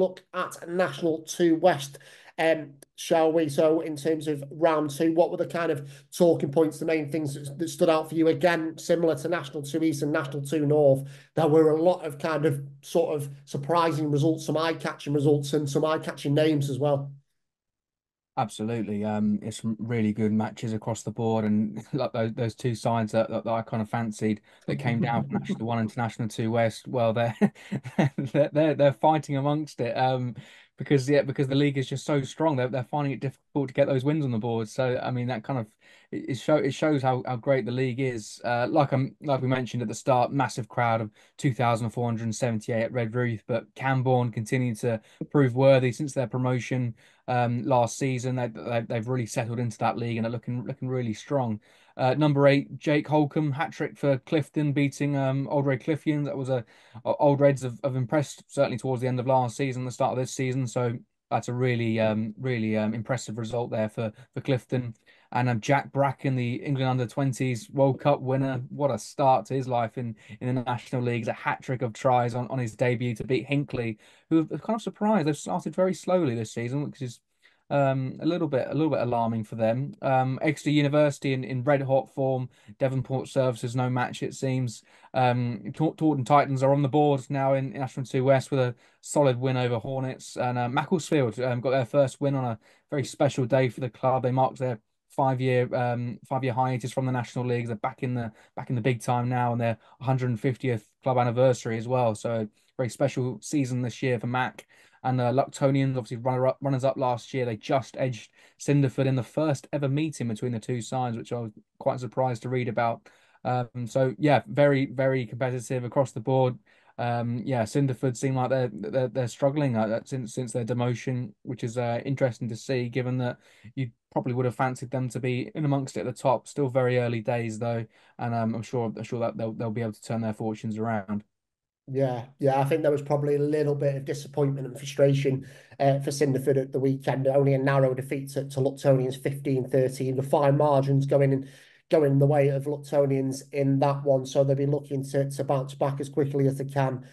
look at National 2 West, shall we? So in terms of round two, what were the kind of talking points, the main things that stood out for you? Again, similar to National 2 East and National 2 North, there were a lot of kind of sort of surprising results, some eye-catching results and some eye-catching names as well. Absolutely. It's some really good matches across the board, and like those two sides that I kind of fancied that came down from National One into National Two West. Well, they're they're fighting amongst it. Because the league is just so strong. They're finding it difficult to get those wins on the board. So I mean that kind of it shows how great the league is. Like we mentioned at the start, massive crowd of 2,478 at Red Roof, but Camborne continue to prove worthy since their promotion last season. They've really settled into that league and are looking really strong. Number eight, Jake Holcomb, hat trick for Clifton, beating Old Red Cliffians. That was a Old Reds have impressed certainly towards the end of last season, the start of this season. So that's a really impressive result there for Clifton. And Jack Bracken, the England under 20s World Cup winner, what a start to his life in the National Leagues. A hat trick of tries on his debut to beat Hinckley, who have kind of surprised. They've started very slowly this season, which is a little bit alarming for them. Exeter University in red hot form. Devonport Services no match it seems. Taunton Titans are on the board now in National 2 West with a solid win over Hornets, and Macclesfield got their first win on a very special day for the club. They marked their 5-year hiatus from the National Leagues. They're back in the big time now, and their 150th club anniversary as well. So very special season this year for Mac. And Luctonians, obviously runners up last year, they just edged Cinderford in the first ever meeting between the two sides, which I was quite surprised to read about. So yeah, very competitive across the board. Yeah, Cinderford seem like they're struggling since their demotion, which is interesting to see, given that you probably would have fancied them to be in amongst it at the top. Still very early days though, and I'm sure that they'll be able to turn their fortunes around. Yeah, I think there was probably a little bit of disappointment and frustration for Cinderford at the weekend. Only a narrow defeat to Luctonians 15-13. The fine margins going the way of Luctonians in that one. So they'll be looking to bounce back as quickly as they can,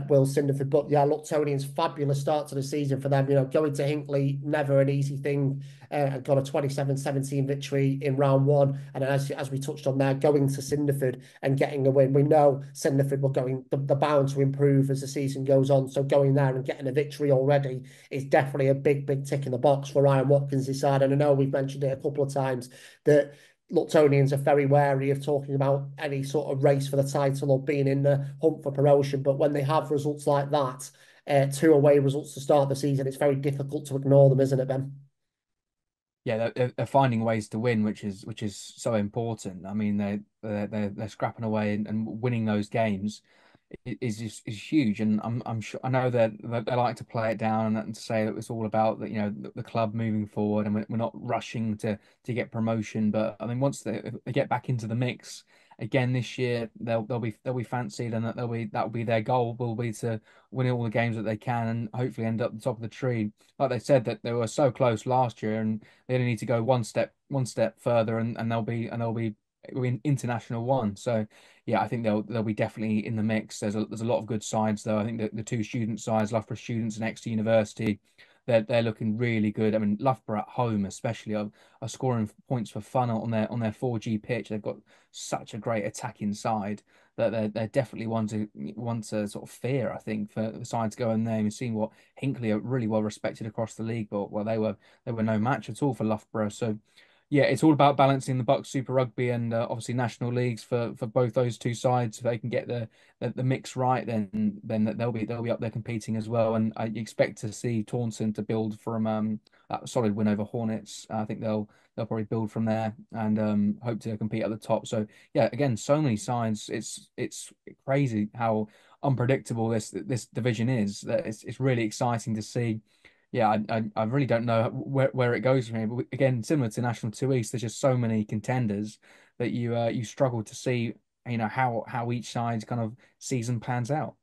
Will Cinderford. But yeah, Luctonians, fabulous start to the season for them. You know, going to Hinckley, never an easy thing. Got a 27-17 victory in round one. And as we touched on there, going to Cinderford and getting a win. We know Cinderford will the bound to improve as the season goes on. So going there and getting a victory already is definitely a big tick in the box for Ryan Watkins' side. And I know we've mentioned it a couple of times that Luctonians are very wary of talking about any sort of race for the title or being in the hunt for promotion. But when they have results like that, two away results to start the season, it's very difficult to ignore them, isn't it, Ben? Yeah, they're finding ways to win, which is so important. I mean, they're scrapping away and winning those games is huge. And I'm sure I know that they like to play it down and to say that it's all about the club moving forward and we're not rushing to get promotion. But I mean, once if they get back into the mix again this year, they'll be fancied, and that'll be their goal will be to win all the games that they can and hopefully end up the top of the tree. Like they said that they were so close last year, and they only need to go one step further, and they'll be in international one. So yeah, I think they'll be definitely in the mix. There's a lot of good sides though. I think that the two student sides, Loughborough Students and Exeter University, they're looking really good. I mean, Loughborough at home especially are scoring points for fun on their 4G pitch. They've got such a great attacking side that they're definitely one to sort of fear. I think for the side to go in there. We've seen what Hinckley are really well respected across the league, but well they were no match at all for Loughborough. So yeah, it's all about balancing the Bucks Super Rugby and obviously national leagues for both those two sides. If they can get the mix right, then they'll be up there competing as well. And I expect to see Taunton to build from that solid win over Hornets. I think they'll probably build from there and hope to compete at the top. So yeah, again, so many sides. It's crazy how unpredictable this division is. That it's really exciting to see. Yeah, I really don't know where it goes from here. But again, similar to National Two East, there's just so many contenders that you struggle to see, how each side's kind of season plans out.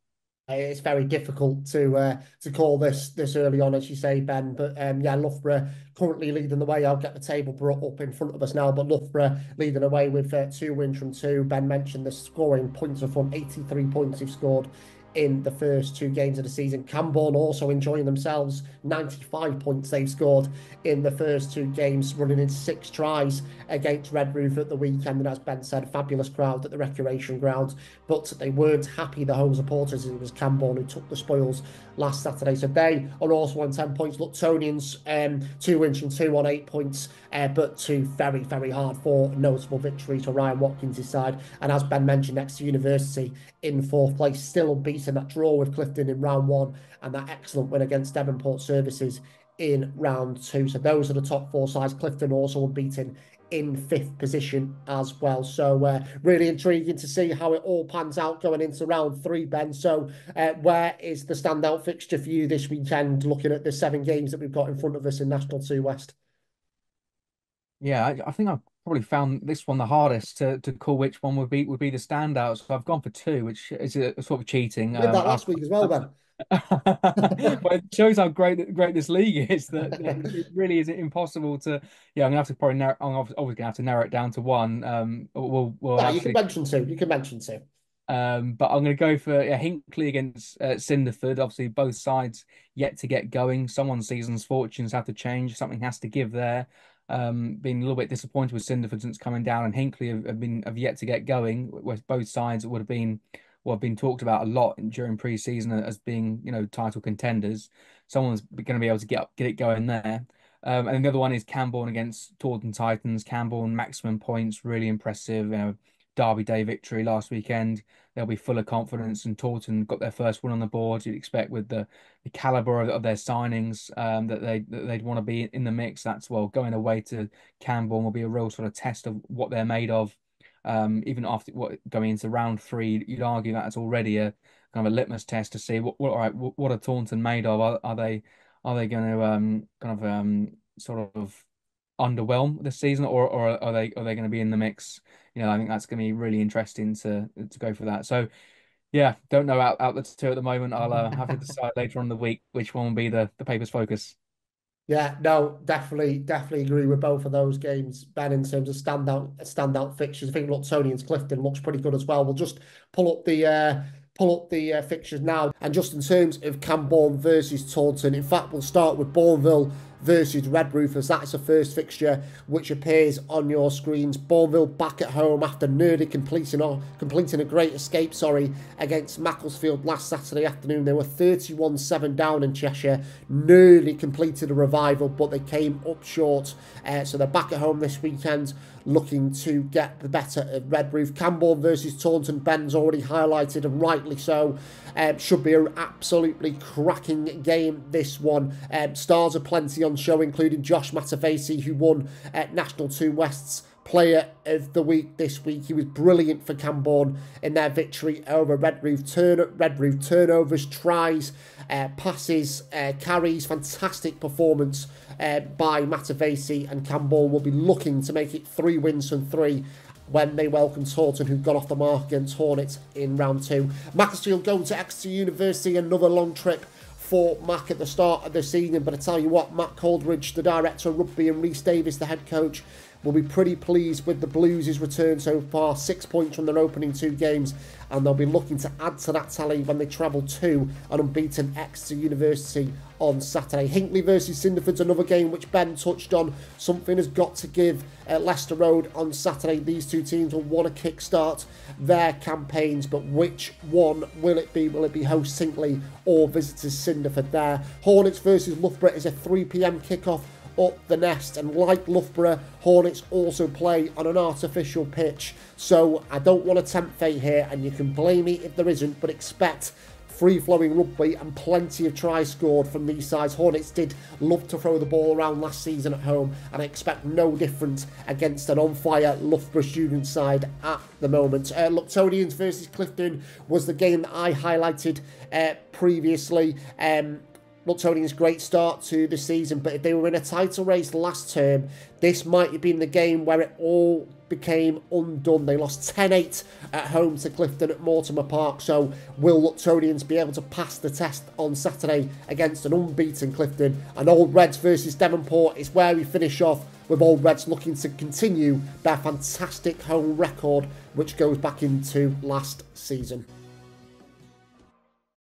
It's very difficult to call this early on, as you say, Ben. But yeah, Loughborough currently leading the way. I'll get the table brought up in front of us now. But Loughborough leading the way with two wins from two. Ben mentioned the scoring points are from 83 points they've scored in the first two games of the season. Camborne also enjoying themselves. 95 points they've scored in the first two games, running in 6 tries against Redruth at the weekend. And as Ben said, fabulous crowd at the recreation ground. But they weren't happy, the home supporters. It was Camborne who took the spoils last Saturday. So they are also on 10 points. Luctonians, 2 and 2 on 8 points, but 2 very, very hard for notable victories for Ryan Watkins' side. And as Ben mentioned, Exeter University in 4th place, still unbeaten. That draw with Clifton in round 1 and that excellent win against Devonport Services in round 2. So those are the top 4 sides. Clifton also unbeaten in 5th position as well. So really intriguing to see how it all pans out going into round 3, Ben. So where is the standout fixture for you this weekend, looking at the 7 games that we've got in front of us in National 2 West? Yeah, I think I've probably found this one the hardest to call which one would be the standout. So I've gone for two, which is a sort of cheating. You did that last week as well, Ben. Well, it shows how great this league is. That it really is impossible to. Yeah, I'm gonna have to probably narrow. I'm obviously gonna have to narrow it down to one. We'll Yeah, you can actually. mention 2. You can mention 2. But I'm going to go for Hinckley against Cinderford. Obviously, both sides yet to get going. Someone's season's fortunes have to change. Something has to give there. Been a little bit disappointed with Cinderford since coming down, and Hinckley have yet to get going. With both sides would have been talked about a lot during pre-season as being title contenders. Someone's going to be able to get it going there. And the other one is Camborne against Taunton Titans. Camborne maximum points, really impressive. Derby Day victory last weekend. They'll be full of confidence, and Taunton got their first win on the board. You'd expect with the caliber of their signings that they'd want to be in the mix. That's going away to Camborne will be a real sort of test of what they're made of. Even after going into round 3, you'd argue that's already a kind of a litmus test to see what are Taunton made of? Are they going to kind of sort of underwhelm this season, or are they going to be in the mix? I think that's going to be really interesting to go for that. So yeah, don't know out the two at the moment. I'll have to decide later on in the week which one will be the paper's focus. Yeah, no, definitely agree with both of those games, Ben, in terms of standout fixtures. I think Luctonians Clifton looks pretty good as well. We'll just pull up the fixtures now. And just in terms of Camborne versus Taunton, in fact, we'll start with Bourneville versus Redruth, as that is the first fixture which appears on your screens. Bourneville back at home after nearly completing a great escape, against Macclesfield last Saturday afternoon. They were 31-7 down in Cheshire, nearly completed a revival, but they came up short. So they're back at home this weekend, looking to get the better of Redruth. Camborne versus Taunton, Ben's already highlighted, and rightly so. Should be an absolutely cracking game, this one. Stars are plenty on show, including Josh Matavesi, who won National 2 West's Player of the Week this week. He was brilliant for Camborne in their victory over Redruth. Redruth turnovers, tries, passes, carries. Fantastic performance by Matavesi, and Camborne will be looking to make it 3 wins from 3 when they welcome Taunton, who got off the mark against Hornets in round 2. Macclesfield going to Exeter University, another long trip for Mac at the start of the season. But I tell you what, Matt Coldridge, the director of rugby, and Rhys Davis, the head coach, will be pretty pleased with the Blues' return so far. 6 points from their opening 2 games, and they'll be looking to add to that tally when they travel to an unbeaten Exeter University on Saturday. Hinckley versus Cinderford's another game which Ben touched on. Something has got to give at Leicester Road on Saturday. These two teams will want to kickstart their campaigns, but which one will it be? Will it be host Hinckley or visitors Cinderford there? Hornets versus Loughborough is a 3 p.m. kickoff up the Nest, and like Loughborough, Hornets also play on an artificial pitch, so I don't want to tempt fate here, and you can blame me if there isn't, but expect free-flowing rugby and plenty of tries scored from these sides. Hornets did love to throw the ball around last season at home, and I expect no different against an on-fire Loughborough student side at the moment. Luctonians versus Clifton was the game that I highlighted previously. Luctonians' great start to the season, but if they were in a title race last term, this might have been the game where it all became undone. They lost 10-8 at home to Clifton at Mortimer Park, so will Luctonians be able to pass the test on Saturday against an unbeaten Clifton? And Old Reds versus Devonport is where we finish off, with Old Reds looking to continue their fantastic home record, which goes back into last season.